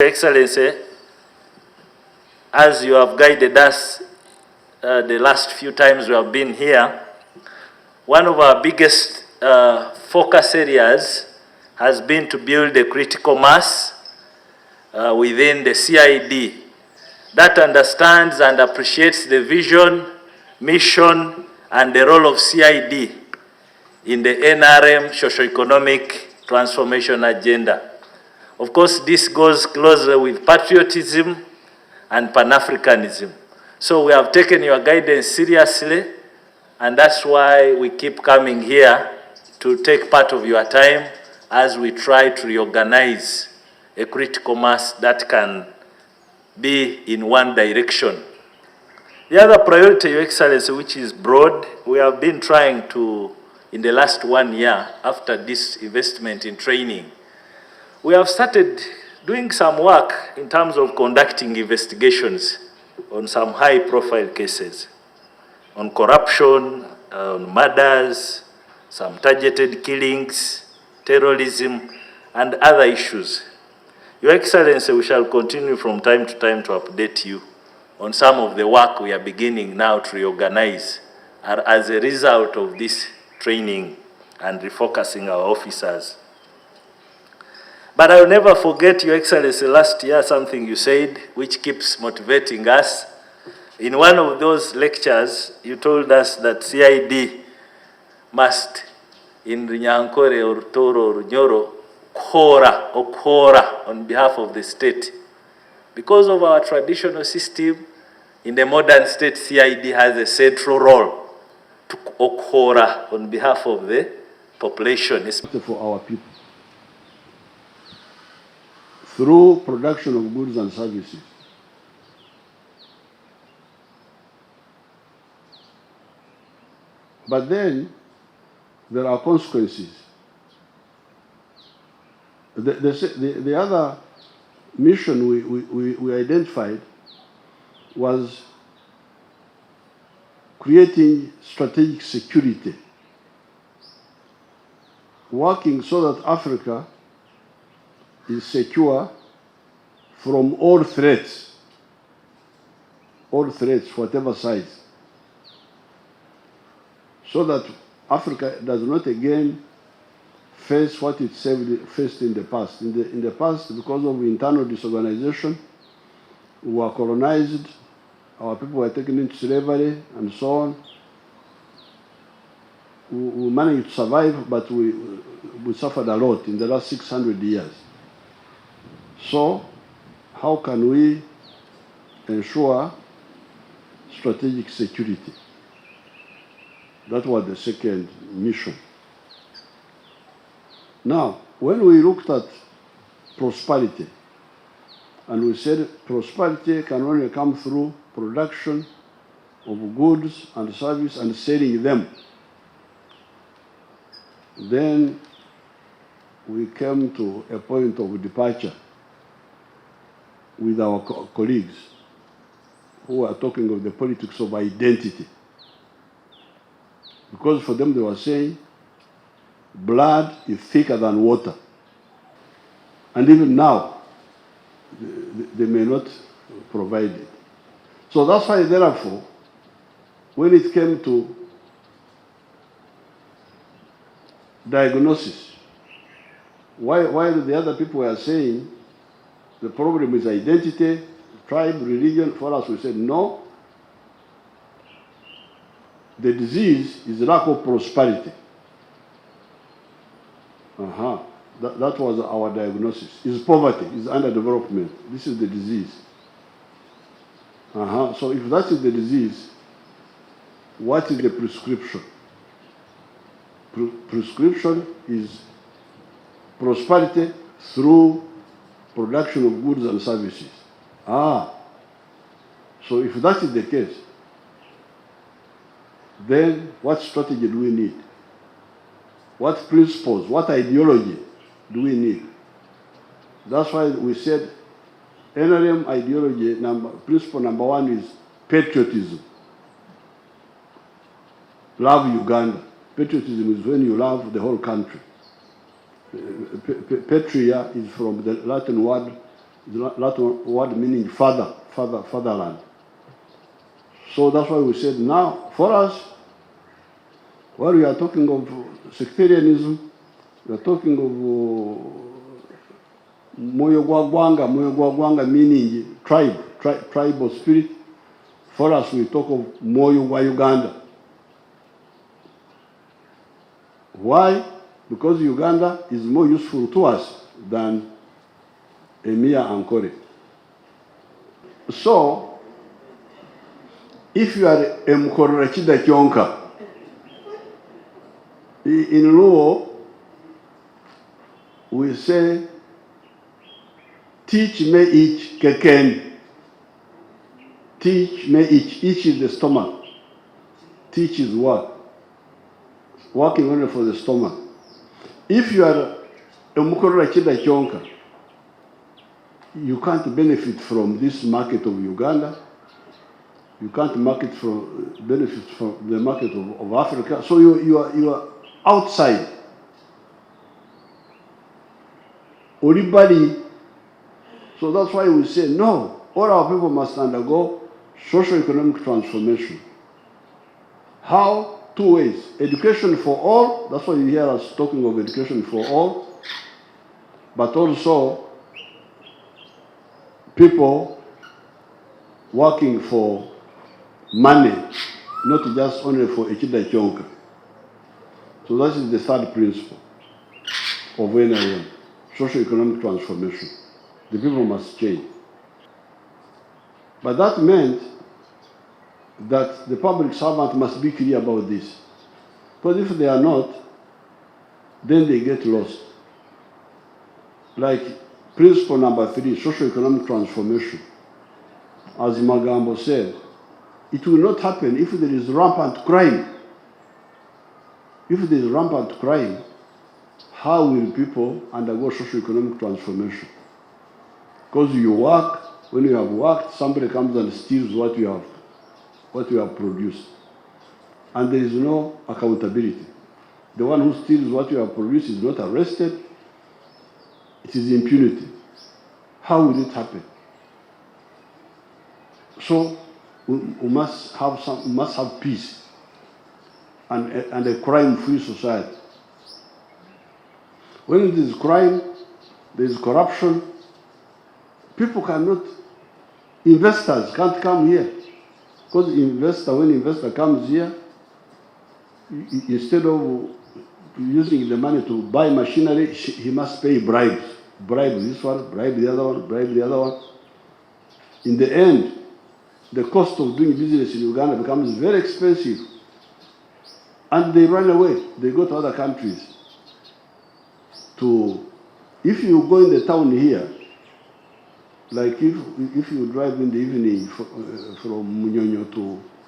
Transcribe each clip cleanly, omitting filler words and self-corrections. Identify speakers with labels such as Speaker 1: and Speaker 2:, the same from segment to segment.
Speaker 1: Your Excellency, as you have guided us the last few times we have been here, one of our biggest focus areas has been to build a critical mass within the CID that understands and appreciates the vision, mission, and the role of CID in the NRM socio-economic transformation agenda. Of course, this goes closely with patriotism and Pan-Africanism. So we have taken your guidance seriously, and that's why we keep coming here to take part of your time as we try to reorganize a critical mass that can be in one direction. The other priority, Your Excellency, which is broad, we have been trying to, in the last 1 year, after this investment in training, we have started doing some work in terms of conducting investigations on some high-profile cases, on corruption, on murders, some targeted killings, terrorism, and other issues. Your Excellency, we shall continue from time to time to update you on some of the work we are beginning now to reorganize as a result of this training and refocusing our officers. But I will never forget, Your Excellency, last year something you said which keeps motivating us. In one of those lectures, you told us that CID must, in Runyankore or Toro or Nyoro, Kora on behalf of the state. Because of our traditional system, in the modern state, CID has a central role to Okora on behalf of the population.
Speaker 2: For our people, through production of goods and services. But then there are consequences. The other mission we identified was creating strategic security, working so that Africa is secure from all threats, whatever size, so that Africa does not again face what it faced in the past. In the past, because of internal disorganization, we were colonized, our people were taken into slavery, and so on. We managed to survive, but we suffered a lot in the last 600 years. So, how can we ensure strategic security? That was the second mission. Now, when we looked at prosperity, and we said prosperity can only come through production of goods and service and selling them, then we came to a point of departure with our colleagues who are talking of the politics of identity. Because for them they were saying, blood is thicker than water. And even now, they may not provide it. So that's why, therefore, when it came to diagnosis, while the other people were saying the problem is identity, tribe, religion, for us we said no. The disease is lack of prosperity. That was our diagnosis. Is poverty, is underdevelopment. This is the disease. So if that is the disease, what is the prescription? Prescription is prosperity through production of goods and services. So if that is the case, then what strategy do we need? What principles, what ideology do we need? That's why we said NRM ideology, principle number one is patriotism. Love Uganda. Patriotism is when you love the whole country. Patria is from the Latin word The Latin word meaning fatherland. So that's why we said now, for us, while we are talking of sectarianism, we are talking of moyo gwa gwanga meaning tribal spirit. For us, we talk of moyo gwa Uganda. Why? Because Uganda is more useful to us than Emia and Kore. So, if you are a Mkorachida Kyonka, in Luo, we say, teach me each keken. Teach me each. Each is the stomach. Teach is what? Working only for the stomach. If you are a Mkorachida Kyonka, you can't benefit from this market of Uganda. You can't benefit from the market of Africa. So you are outside. Everybody. So that's why we say, no, all our people must undergo socio-economic transformation. How? Two ways. Education for all. That's why you hear us talking of education for all. But also people working for money, not just only for Echida Chonka. So that is the third principle of NIM, socio-economic transformation. The people must change. But that meant that the public servant must be clear about this. Because if they are not, then they get lost. Like principle number 3, socio-economic transformation. As Magambo said, it will not happen if there is rampant crime. If there is rampant crime, how will people undergo socio-economic transformation? Because you work, when you have worked, somebody comes and steals what you have produced. And there is no accountability. The one who steals what you have produced is not arrested. It is impunity. How will it happen? So we must have peace and a crime-free society. When there is crime, there is corruption. People investors can't come here. Because when investor comes here, instead of using the money to buy machinery, he must pay bribes. Bribe this one, bribe the other one, bribe the other one. In the end, the cost of doing business in Uganda becomes very expensive. And they run away. They go to other countries. If you go in the town here, like if you drive in the evening from Munyonyo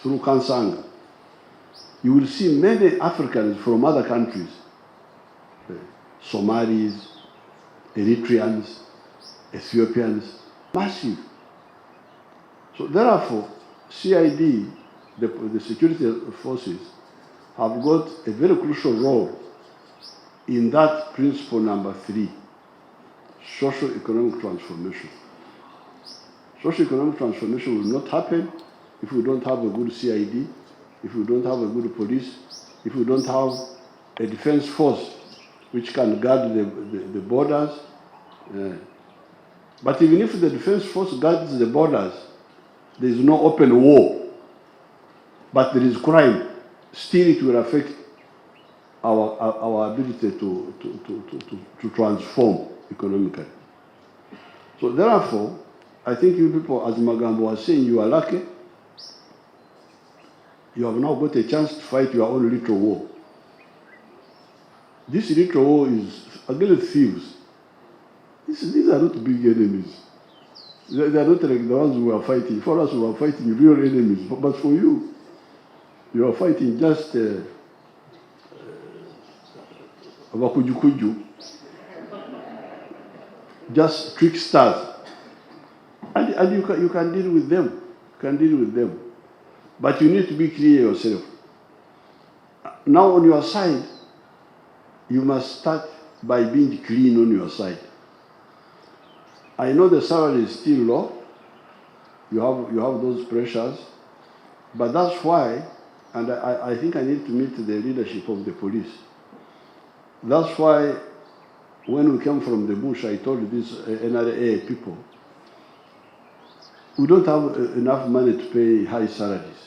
Speaker 2: through Kansanga, you will see many Africans from other countries, Somalis, Eritreans, Ethiopians, massive. So therefore, CID, the security forces, have got a very crucial role in that principle number 3, socio-economic transformation. Socio-economic transformation will not happen if we don't have a good CID, if we don't have a good police, if we don't have a defense force which can guard the borders. But even if the defense force guards the borders, there is no open war, but there is crime, still it will affect our ability to transform economically. So therefore, I think you people, as Magambo was saying, you are lucky. You have now got a chance to fight your own little war. This little war is against thieves. These are not big enemies. They are not like the ones we are fighting. For us, we are fighting real enemies. But for you, you are fighting just wakujukuju, just tricksters. And you can deal with them. You can deal with them. But you need to be clear yourself. Now on your side, you must start by being clean on your side. I know the salary is still low. You have those pressures, but that's why, and I think I need to meet the leadership of the police. That's why when we came from the bush, I told these NRA people, we don't have enough money to pay high salaries.